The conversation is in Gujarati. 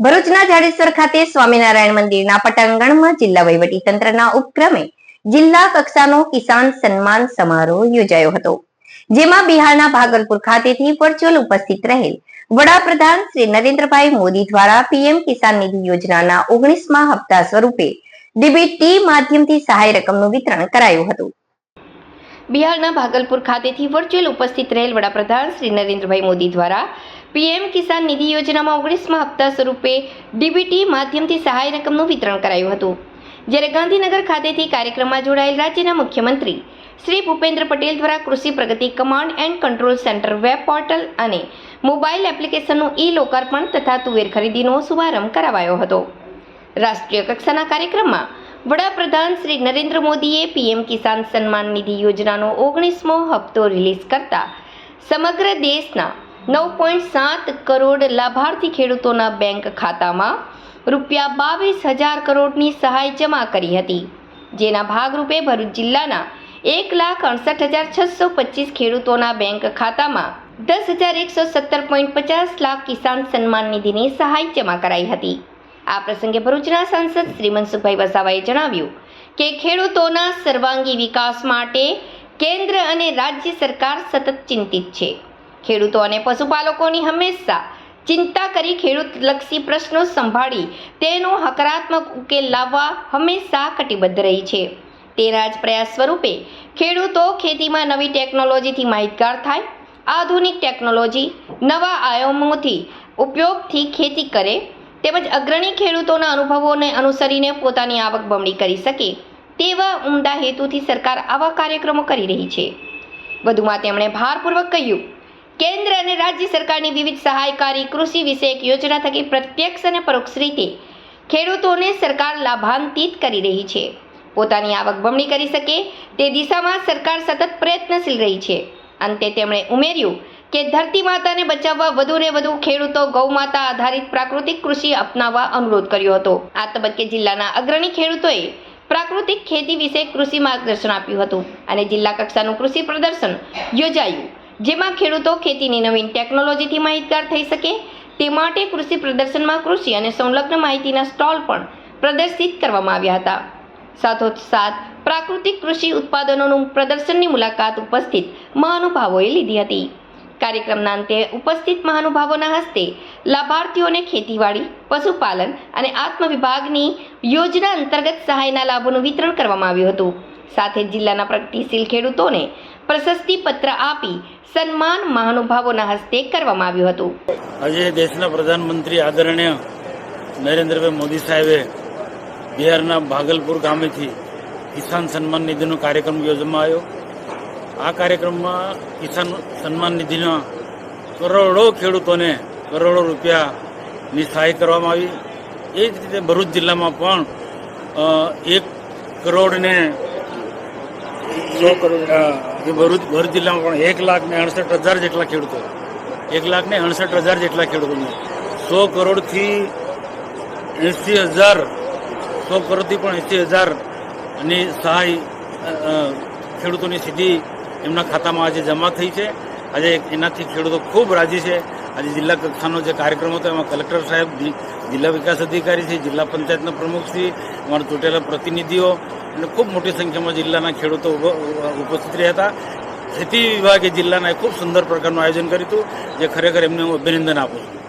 ભરૂચના જાડેશ્વર ખાતે સ્વામિનારાયણ મંદિરના પટાંગણમાં જિલ્લા વહીવટી તંત્રના ઉપક્રમે જિલ્લા કક્ષાનો કિસાન સન્માન સમારોહ યોજાયો હતો, જેમાં બિહારના ભાગલપુર ખાતેથી વર્ચ્યુઅલ ઉપસ્થિત રહેલ વડાપ્રધાન શ્રી નરેન્દ્રભાઈ મોદી દ્વારા પીએમ કિસાન નિધિ યોજનાના 19મા હપ્તા સ્વરૂપે ડીબીટી માધ્યમથી સહાય રકમનું વિતરણ કરાયું હતું। બિહારના ભાગલપુર ખાતેથી વર્ચ્યુઅલ ઉપસ્થિત રહેલ વડાપ્રધાન શ્રી નરેન્દ્રભાઈ મોદી દ્વારા પીએમ કિસાન નિધિ યોજનામાં 19મા હપ્તા સ્વરૂપે ડીબીટી માધ્યમથી સહાય રકમનું વિતરણ કરાયું હતું। જ્યારે ગાંધીનગર ખાતેથી કાર્યક્રમમાં જોડાયેલ રાજ્યના મુખ્યમંત્રી શ્રી ભૂપેન્દ્ર પટેલ દ્વારા Krushi Pragati command and control centre web portal અને મોબાઈલ એપ્લિકેશનનું લોકાર્પણ તથા તુવેર ખરીદીનો શુભારંભ કરાવાયો હતો। રાષ્ટ્રીય કક્ષાના કાર્યક્રમમાં વડાપ્રધાન શ્રી નરેન્દ્ર મોદીએ પીએમ કિસાન સન્માન નિધિ યોજનાનો 19મો હપ્તો રિલીઝ કરતા સમગ્ર દેશના 9.7 કરોડ લાભાર્થી ખેડૂતોના બેંક ખાતામાં રૂપિયા 22,000 કરોડની સહાય જમા કરી હતી, જેના ભાગરૂપે ભરૂચ જિલ્લાના 1,68,625 ખેડૂતોના બેંક ખાતામાં 10,117.50 લાખ કિસાન સન્માન નિધિની સહાય જમા કરાઈ હતી। આ પ્રસંગે ભરૂચના સાંસદ શ્રી મનસુખભાઈ વસાવાએ જણાવ્યું કે ખેડૂતોના સર્વાંગી વિકાસ માટે કેન્દ્ર અને રાજ્ય સરકાર સતત ચિંતિત છે। ખેડૂતો અને પશુપાલકોની હંમેશા ચિંતા કરી ખેડૂતલક્ષી પ્રશ્નો સંભાળી તેનો હકારાત્મક ઉકેલ લાવવા હંમેશા કટિબદ્ધ રહી છે। તેના જ પ્રયાસ સ્વરૂપે ખેડૂતો ખેતીમાં નવી ટેકનોલોજીથી માહિતગાર થાય, આધુનિક ટેકનોલોજી નવા આયામોથી ઉપયોગથી ખેતી કરે તેમજ અગ્રણી ખેડૂતોના અનુભવોને અનુસરીને પોતાની આવક બમણી કરી શકે તેવા ઉમદા હેતુથી સરકાર આવા કાર્યક્રમો કરી રહી છે। વધુમાં તેમણે ભારપૂર્વક કહ્યું, કેન્દ્ર અને રાજ્ય સરકારની વિવિધ સહાયકારી કૃષિ વિષયક યોજના થકી પ્રત્યક્ષ અને પરોક્ષ રીતે ખેડૂતોને સરકાર લાભાન્વિત કરી રહી છે। પોતાની આવક બમણી કરી શકે તે દિશામાં સરકાર સતત પ્રયત્નશીલ રહી છે। અંતે તેમણે ઉમેર્યું કે ધરતી માતાને બચાવવા વધુને વધુ ખેડૂતો ગૌમાતા આધારિત પ્રાકૃતિક કૃષિ અપનાવવા અનુરોધ કર્યો હતો। આ તબક્કે જિલ્લાના અગ્રણી ખેડૂતોએ પ્રાકૃતિક ખેતી વિશે કૃષિ માર્ગદર્શન આપ્યું હતું અને જિલ્લા કક્ષાનું કૃષિ પ્રદર્શન યોજાયું, જેમાં ખેડૂતો ખેતીની નવીન ટેકનોલોજીથી માહિતગાર થઈ શકે તે માટે કૃષિ પ્રદર્શનમાં કૃષિ અને સંલગ્ન માહિતીના સ્ટોલ પણ પ્રદર્શિત કરવામાં આવ્યા હતા। સાથોસાથ પ્રાકૃતિક કૃષિ ઉત્પાદનોનું પ્રદર્શનની મુલાકાત ઉપસ્થિત મહાનુભાવોએ લીધી હતી। કાર્યક્રમના અંતે ઉપસ્થિત મહાનુભાવોના હસ્તે લાભાર્થીઓને ખેતીવાડી, પશુપાલન અને આત્મ વિભાગની યોજના અંતર્ગત સહાયના લાભોનું વિતરણ કરવામાં આવ્યું હતું। સાથે જિલ્લાના પ્રગતિશીલ ખેડૂતોને પ્રશસ્તિ પત્ર આપી સન્માન મહાનુભાવોના હસ્તે કરવામાં આવ્યું હતું। આજે દેશના પ્રધાનમંત્રી આદરણીય નરેન્દ્રભાઈ મોદી સાહેબે બિહારના ભાગલપુર ગામેથી કિસાન સન્માન નિધિનો કાર્યક્રમ યોજવામાં આવ્યો। આ કાર્યક્રમમાં કિસાન સન્માન નિધિના કરોડો ખેડૂતોને કરોડો રૂપિયાની સહાય કરવામાં આવી। એ જ રીતે ભરૂચ જિલ્લામાં પણ 1 કરોડ ને 100 કરોડ ભરૂચ જિલ્લામાં પણ 1,68,000 જેટલા ખેડૂતો 1,68,000 જેટલા ખેડૂતોને 100 કરોડથી 80,000 100 કરોડથી પણ 80,000 ની સહાય ખેડૂતોની સીધી એમના ખાતામાં આજે જમા થઈ છે। આજે એનાથી ખેડૂતો ખૂબ રાજી છે। આજે જિલ્લા કક્ષાનો જે કાર્યક્રમ હતો એમાં કલેક્ટર સાહેબ, જિલ્લા વિકાસ અધિકારી છે, જિલ્લા પંચાયતના પ્રમુખશ્રી, અમારા ચૂંટેલા પ્રતિનિધિઓ અને ખૂબ મોટી સંખ્યામાં જિલ્લાના ખેડૂતો ઉપસ્થિત રહ્યા હતા। ખેતી વિભાગે જિલ્લાના ખૂબ સુંદર પ્રકારનું આયોજન કર્યું હતું, જે ખરેખર એમને હું અભિનંદન આપું છું।